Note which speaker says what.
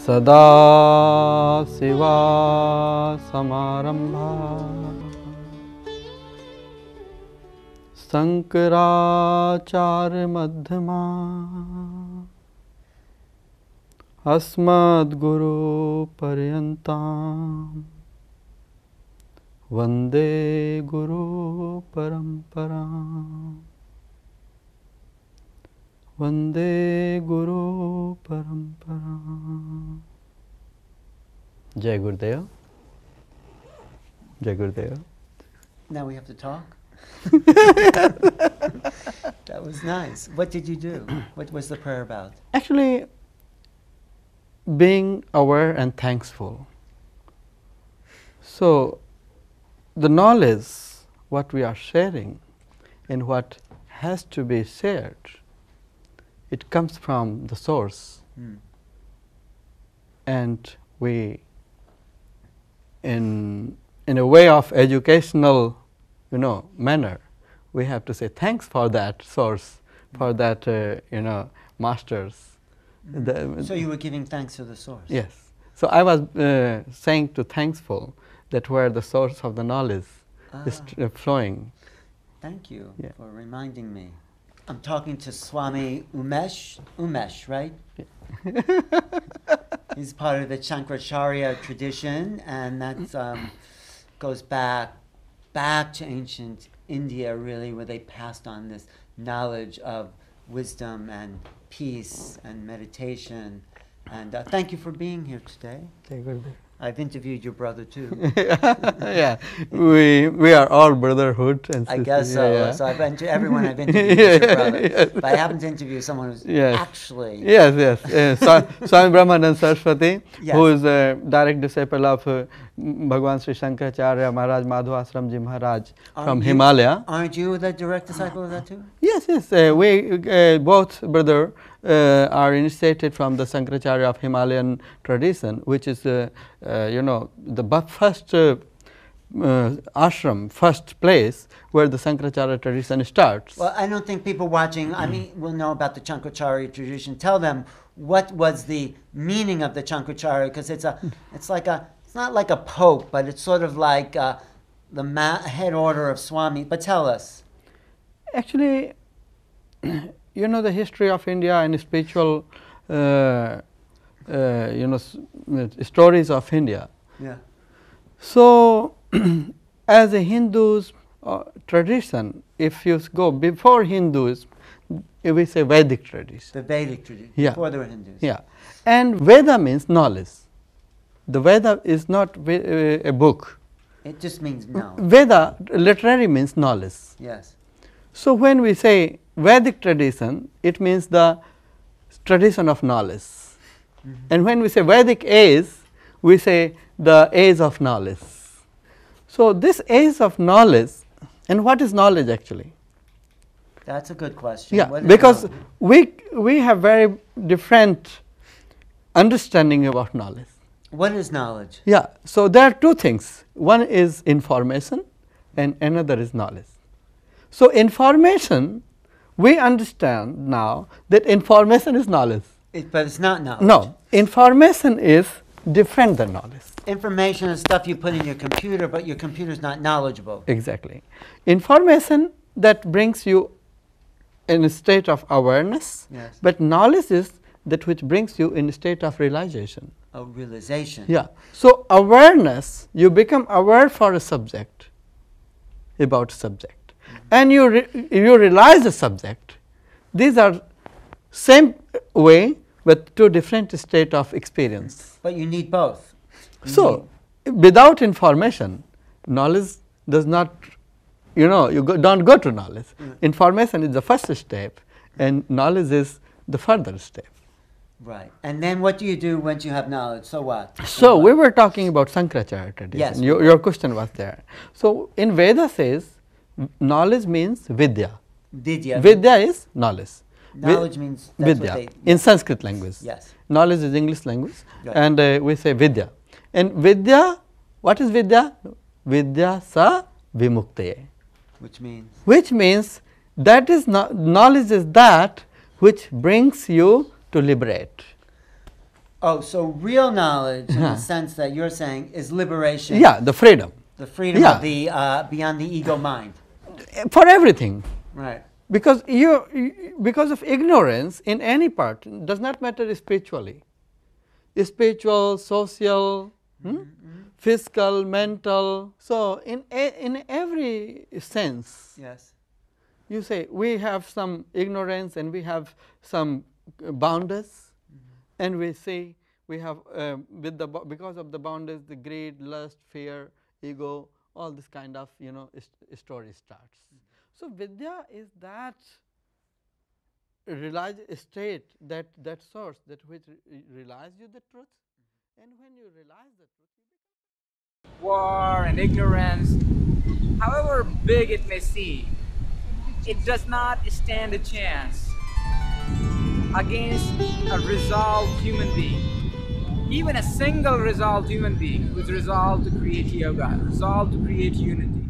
Speaker 1: Sada Siva Samarambha Sankaracharya Madhyama Asmad Guru Paryantam Vande Guru Paramparam Vande Guru Paramparam. Jai Gurudev. Jai Gurudev.
Speaker 2: Now we have to talk? That was nice. What did you do? What was the prayer about?
Speaker 1: Actually, being aware and thankful. So, the knowledge, what we are sharing and what has to be shared, it comes from the source. And we, in a way of educational, manner, we have to say thanks for that source, for that, masters.
Speaker 2: So you were giving thanks to the source?
Speaker 1: Yes. So I was saying to thankful that where the source of the knowledge is flowing.
Speaker 2: Thank you for reminding me. I'm talking to Swami Umesh, right?
Speaker 1: Yeah.
Speaker 2: He's part of the Shankaracharya tradition, and that goes back to ancient India, really, where they passed on this knowledge of wisdom and peace and meditation. And thank you for being here today. I've interviewed your brother too.
Speaker 1: Yeah, we are all brotherhood. And
Speaker 2: I guess so. Yeah. So everyone I've interviewed is your brother. Yes. But I haven't interviewed someone who's actually...
Speaker 1: Yes. Swami Brahmanand Saraswati, who is a direct disciple of Bhagwan Sri Shankaracharya Maharaj, Madhu Ashram Ji Maharaj from Himalaya.
Speaker 2: Aren't you the direct disciple of that too?
Speaker 1: Yes. We both brother are initiated from the Shankaracharya of Himalayan tradition, which is the first ashram, first place where the Shankaracharya tradition starts.
Speaker 2: Well, I don't think people watching, will know about the Shankaracharya tradition. Tell them what was the meaning of the Shankaracharya, because it's not like a pope, but it's sort of like the head order of Swami. But tell us.
Speaker 1: Actually, the history of India and spiritual, stories of India.
Speaker 2: Yeah.
Speaker 1: So, as a Hindu's tradition, if you go before Hindus, we say Vedic tradition.
Speaker 2: The Vedic tradition, before there were Hindus.
Speaker 1: Yeah. And Veda means knowledge. The Veda is not a book.
Speaker 2: It just means knowledge.
Speaker 1: Veda literally means knowledge.
Speaker 2: Yes.
Speaker 1: So, when we say Vedic tradition, it means the tradition of knowledge. And when we say Vedic age, we say the age of knowledge. So, this age of knowledge, and what is knowledge actually?
Speaker 2: That's a good question.
Speaker 1: Yeah, because we have very different understanding about knowledge.
Speaker 2: What is knowledge?
Speaker 1: Yeah, so there are two things. One is information and another is knowledge. So, information, we understand now that information is knowledge.
Speaker 2: But it's not knowledge.
Speaker 1: No, information is different than knowledge.
Speaker 2: Information is stuff you put in your computer, but your computer is not knowledgeable.
Speaker 1: Exactly. Information that brings you in a state of awareness, but knowledge is that which brings you in a state of realization.
Speaker 2: Oh, realization.
Speaker 1: Yeah. So, awareness, you become aware for a subject, about subject, and you realize the subject. These are same way, but two different state of experience.
Speaker 2: But you need both.
Speaker 1: Without information, knowledge does not, don't go to knowledge. Information is the first step, and knowledge is the further step.
Speaker 2: Right. And then what do you do once you have knowledge? So what?
Speaker 1: So we were talking about Shankaracharya tradition.
Speaker 2: Yes.
Speaker 1: Your question was there. So in Veda says, knowledge means vidya. Vidya is knowledge.
Speaker 2: Knowledge means
Speaker 1: vidya in Sanskrit language.
Speaker 2: Yes.
Speaker 1: Knowledge is English language, and we say vidya. And vidya, what is vidya? Vidya sa vimuktaye. Which means that is knowledge is that which brings you to liberate.
Speaker 2: Oh, so real knowledge, in
Speaker 1: Yeah.
Speaker 2: the sense that you're saying, is liberation.
Speaker 1: Yeah, the freedom.
Speaker 2: The freedom
Speaker 1: Yeah.
Speaker 2: of the beyond the ego mind.
Speaker 1: For everything.
Speaker 2: Right.
Speaker 1: Because because of ignorance in any part, does not matter spiritually. Spiritual, social, physical, mental. So in every sense,
Speaker 2: Yes.
Speaker 1: you say we have some ignorance and we have some boundaries, and we say we have because of the boundaries, the greed, lust, fear, ego, all this kind of story starts. So vidya is that realize state, that source that which realize you the truth, and when you realize the truth,
Speaker 3: War and ignorance, however big it may seem, it does not stand a chance against a resolved human being. Even a single resolved human being who's resolved to create yoga, resolved to create unity.